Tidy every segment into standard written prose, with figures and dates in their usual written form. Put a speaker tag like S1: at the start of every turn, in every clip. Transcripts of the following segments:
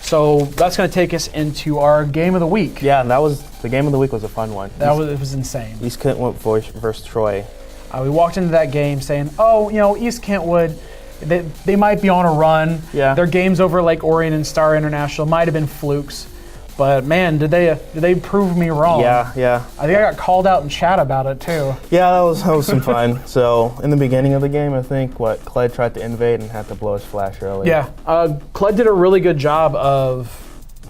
S1: So that's going to take us into our game of the week.
S2: Yeah, and the game of the week was a fun one.
S1: It was insane.
S2: East Kentwood versus Troy.
S1: We walked into that game saying, oh, East Kentwood, they might be on a run.
S2: Yeah.
S1: Their games over Lake Orion and Star International might have been flukes. But man, did they prove me wrong?
S2: Yeah.
S1: I think I got called out in chat about it too.
S2: Yeah, that was some fun. So in the beginning of the game, I think Cled tried to invade and had to blow his flash early.
S1: Yeah, Cled did a really good job of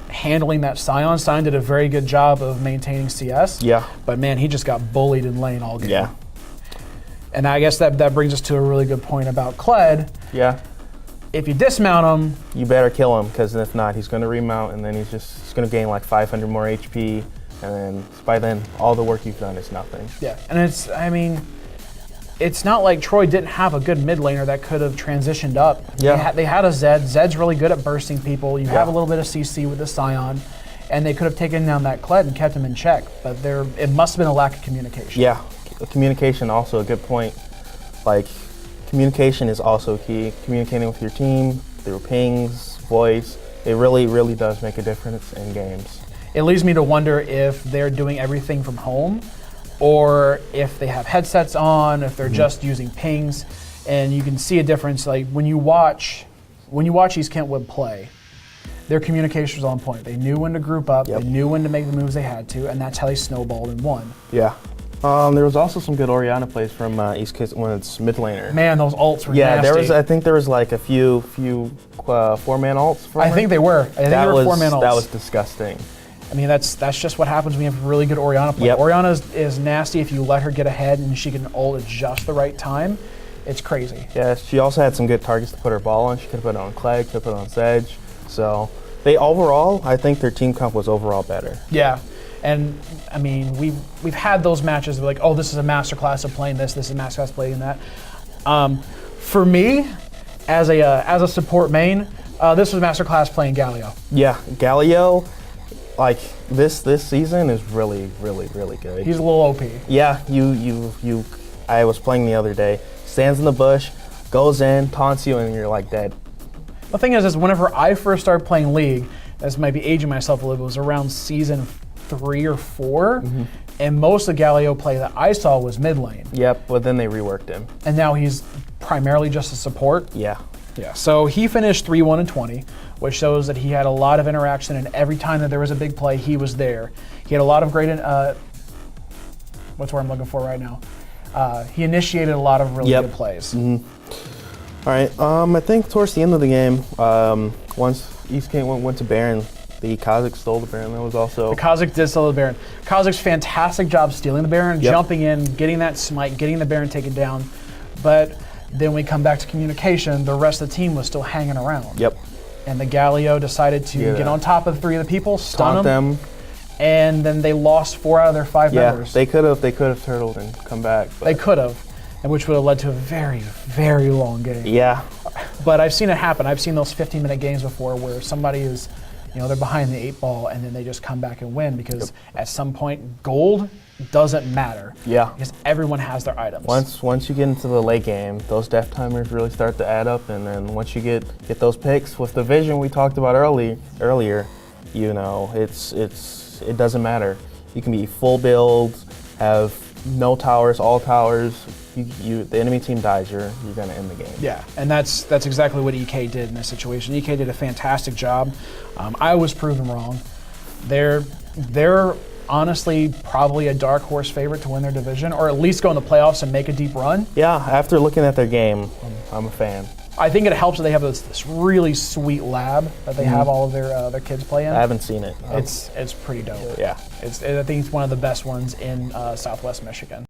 S1: handling that Scion. Scion did a very good job of maintaining CS.
S2: Yeah.
S1: But man, he just got bullied in lane all game.
S2: Yeah.
S1: And I guess that brings us to a really good point about Cled.
S2: Yeah.
S1: If you dismount him,
S2: you better kill him, because if not, he's going to remount, and then he's going to gain like 500 more HP, and then by then, all the work you've done is nothing.
S1: Yeah, and it's not like Troy didn't have a good mid laner that could have transitioned up.
S2: Yeah.
S1: They had a Zed. Zed's really good at bursting people. You have a little bit of CC with the Scion, and they could have taken down that Cled and kept him in check, but it must have been a lack of communication.
S2: Yeah, communication also a good point. Like, communication is also key. Communicating with your team through pings, voice, it really, really does make a difference in games.
S1: It leads me to wonder if they're doing everything from home, or if they have headsets on, if they're just using pings. And you can see a difference, like when you watch East Kentwood play, their communication was on point. They knew when to group up, they knew when to make the moves they had to, and that's how they snowballed and won.
S2: Yeah. There was also some good Orianna plays from East Kentwood's mid laner.
S1: Man, those ults were nasty.
S2: I think there was like a few 4-man ults from
S1: I think they were. I think they were 4-man ults.
S2: That was disgusting.
S1: I mean, that's just what happens when you have really good Orianna play.
S2: Yep.
S1: Orianna is nasty if you let her get ahead and she can ult at just the right time. It's crazy.
S2: Yeah, she also had some good targets to put her ball on. She could have put it on Clegg, could have put it on Sedge. So I think their team comp was overall better.
S1: Yeah. And I mean, we've had those matches like, oh, this is a masterclass of playing this is a masterclass of playing that. For me, as a support main, this was masterclass playing Galio.
S2: Yeah, Galio, like this season is really, really, really good.
S1: He's a little OP.
S2: Yeah, I was playing the other day. Stands in the bush, goes in, taunts you, and you're like dead.
S1: The thing is whenever I first started playing League, this might be aging myself a little bit, it was around season 3 or 4, and most of Galio play that I saw was mid lane.
S2: Yep, but then they reworked him.
S1: And now he's primarily just a support.
S2: Yeah.
S1: Yeah, so he finished 3-1-20, which shows that he had a lot of interaction, and every time that there was a big play, he was there. He had a lot of great, what's the word I'm looking for right now? He initiated a lot of really good plays.
S2: All right, I think towards the end of the game, once East Kent went to Baron, the Kha'Zix stole the Baron. That was also...
S1: The Kha'Zix did steal the Baron. Kha'Zix, fantastic job stealing the Baron, jumping in, getting that smite, getting the Baron taken down. But then we come back to communication, the rest of the team was still hanging around.
S2: Yep.
S1: And the Galio decided to get on top of 3 of the people, stun them, and then they lost 4 out of their 5 members.
S2: They could have turtled and come back. But.
S1: They could have, and which would have led to a very, very long game.
S2: Yeah.
S1: But I've seen it happen. I've seen those 15-minute games before where somebody is, they're behind the 8 ball and then they just come back and win because at some point gold doesn't matter. Yeah. Because everyone has their items.
S2: Once you get into the late game, those death timers really start to add up, and then once you get those picks with the vision we talked about earlier, it doesn't matter. You can be full build, have no towers, all towers. The enemy team dies, you're gonna end the game.
S1: Yeah, and that's exactly what EK did in this situation. EK did a fantastic job. I was proven wrong. They're honestly probably a dark horse favorite to win their division, or at least go in the playoffs and make a deep run.
S2: Yeah, after looking at their game, I'm a fan.
S1: I think it helps that they have this really sweet lab that they have all of their kids play in.
S2: I haven't seen it.
S1: It's pretty dope.
S2: Yeah.
S1: I think it's one of the best ones in Southwest Michigan.